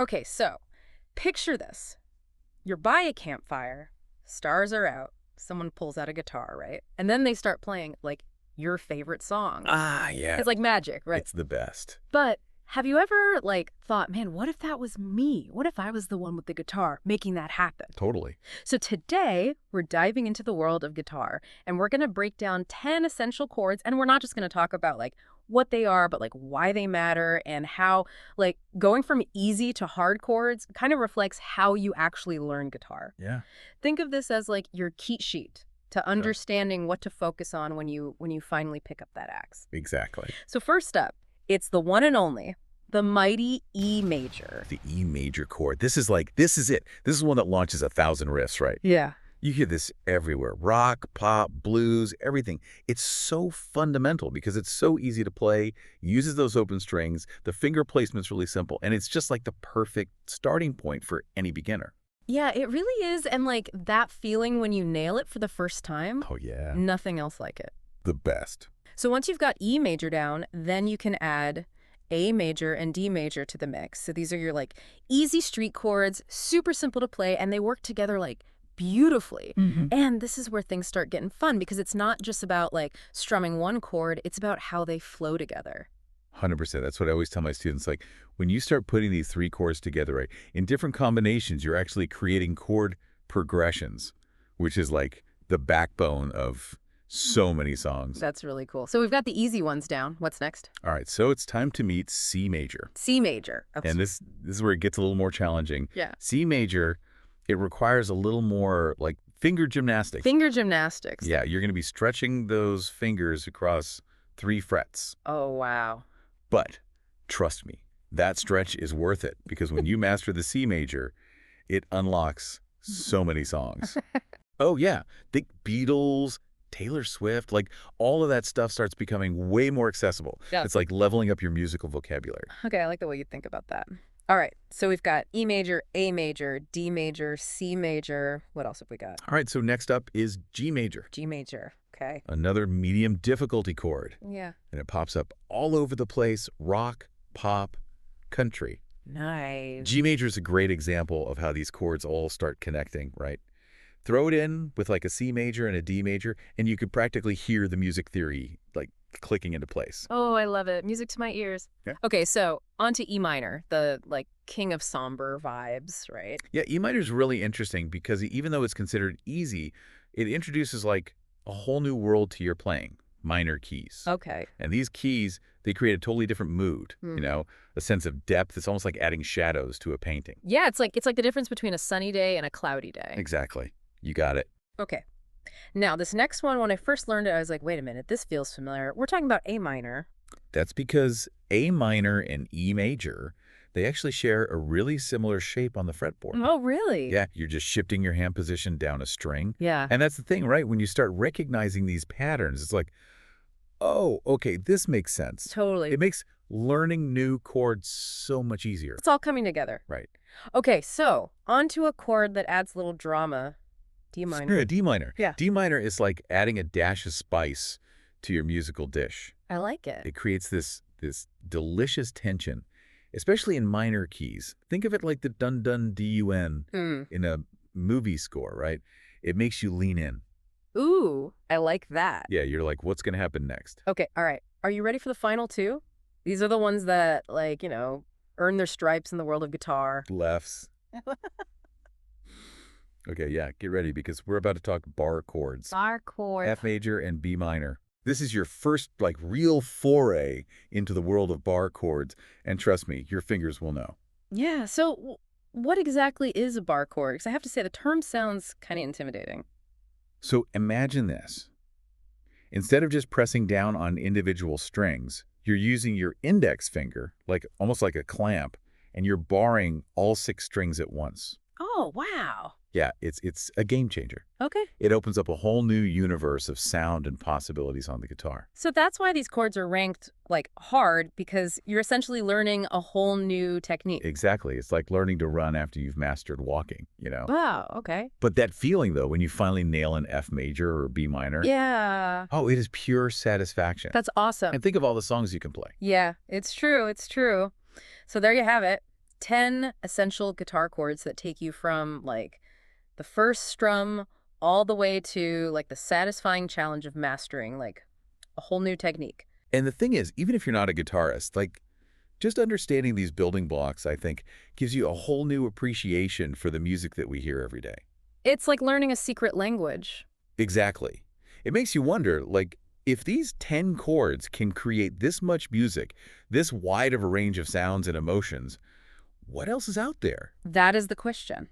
Okay, so picture this. You're by a campfire, stars are out, someone pulls out a guitar, right? And then they start playing, like, your favorite song. Ah, yeah. It's like magic, right? It's the best. But have you ever, like, thought, man, what if that was me? What if I was the one with the guitar making that happen? Totally. So today, we're diving into the world of guitar, and we're going to break down 10 essential chords, and we're not just going to talk about, like, what they are, but, like, why they matter and how, like, going from easy to hard chords kind of reflects how you actually learn guitar. Yeah. Think of this as, like, your cheat sheet to understanding what to focus on when you finally pick up that axe. Exactly. So first up, it's the one and only, the mighty E major. The E major chord. This is it. This is one that launches 1,000 riffs, right? Yeah. You hear this everywhere. Rock, pop, blues, everything. It's so fundamental because it's so easy to play, uses those open strings, the finger placement's really simple, and it's just like the perfect starting point for any beginner. Yeah, it really is. And like that feeling when you nail it for the first time, Oh, yeah. nothing else like it. The best. So once you've got E major down, then you can add A major and D major to the mix. So these are your like easy street chords, super simple to play, and they work together like beautifully. And this is where things start getting fun because it's not just about like strumming one chord, it's about how they flow together. 100%. That's what I always tell my students. Like, when you start putting these three chords together, right, in different combinations, you're actually creating chord progressions, which is like the backbone of so many songs. That's really cool. So we've got the easy ones down. What's next? All right, so it's time to meet C major. C major. And this is where it gets a little more challenging. Yeah. C major, it requires a little more like finger gymnastics. Finger gymnastics. Yeah, you're going to be stretching those fingers across 3 frets. Oh, wow. But trust me, that stretch is worth it because when you master the C major, it unlocks so many songs. Oh, yeah. Think Beatles, Taylor Swift, like all of that stuff starts becoming way more accessible. Yeah. It's like leveling up your musical vocabulary. Okay, I like the way you think about that. All right, so we've got E major, A major, D major, C major. What else have we got? All right, so next up is G major. G major. Okay. Another medium difficulty chord. Yeah. And it pops up all over the place, rock, pop, country. Nice. G major is a great example of how these chords all start connecting, right? Throw it in with like a C major and a D major, and you could practically hear the music theory like clicking into place. Oh, I love it. Music to my ears. Yeah. Okay, so on to E minor, the like king of somber vibes, right? Yeah, E minor is really interesting because even though it's considered easy, it introduces like a whole new world to your playing, minor keys. Okay. And these keys, they create a totally different mood, you know, a sense of depth. It's almost like adding shadows to a painting. Yeah, it's like the difference between a sunny day and a cloudy day. Exactly. You got it. Okay. Now, this next one, when I first learned it, I was like, wait a minute, this feels familiar. We're talking about A minor. That's because A minor and E major, they actually share a really similar shape on the fretboard. Oh, really? Yeah, you're just shifting your hand position down a string. Yeah. And that's the thing, right? When you start recognizing these patterns, it's like, oh, okay, this makes sense. Totally. It makes learning new chords so much easier. It's all coming together. Right. Okay, so on to a chord that adds a little drama. D minor. Yeah, D minor. Yeah. D minor is like adding a dash of spice to your musical dish. I like it. It creates this delicious tension, especially in minor keys. Think of it like the dun-dun-dun in a movie score, right? It makes you lean in. Ooh, I like that. Yeah, you're like, what's going to happen next? Okay, all right. Are you ready for the final two? These are the ones that, like, you know, earn their stripes in the world of guitar. Lefts. Okay, yeah, get ready because we're about to talk bar chords. Bar chords. F major and B minor. This is your first, like, real foray into the world of bar chords. And trust me, your fingers will know. Yeah, so what exactly is a bar chord? Because I have to say, the term sounds kind of intimidating. So imagine this. Instead of just pressing down on individual strings, you're using your index finger, like almost like a clamp, and you're barring all 6 strings at once. Oh, wow. Yeah, it's a game changer. Okay. It opens up a whole new universe of sound and possibilities on the guitar. So that's why these chords are ranked, like, hard, because you're essentially learning a whole new technique. Exactly. It's like learning to run after you've mastered walking, you know? Wow, okay. But that feeling, though, when you finally nail an F major or B minor, Yeah. oh, it is pure satisfaction. That's awesome. And think of all the songs you can play. Yeah, it's true. It's true. So there you have it. 10 essential guitar chords that take you from, like, the first strum all the way to, like, the satisfying challenge of mastering, like, a whole new technique. And the thing is, even if you're not a guitarist, like, just understanding these building blocks, I think, gives you a whole new appreciation for the music that we hear every day. It's like learning a secret language. Exactly. It makes you wonder, like, if these 10 chords can create this much music, this wide of a range of sounds and emotions, what else is out there? That is the question.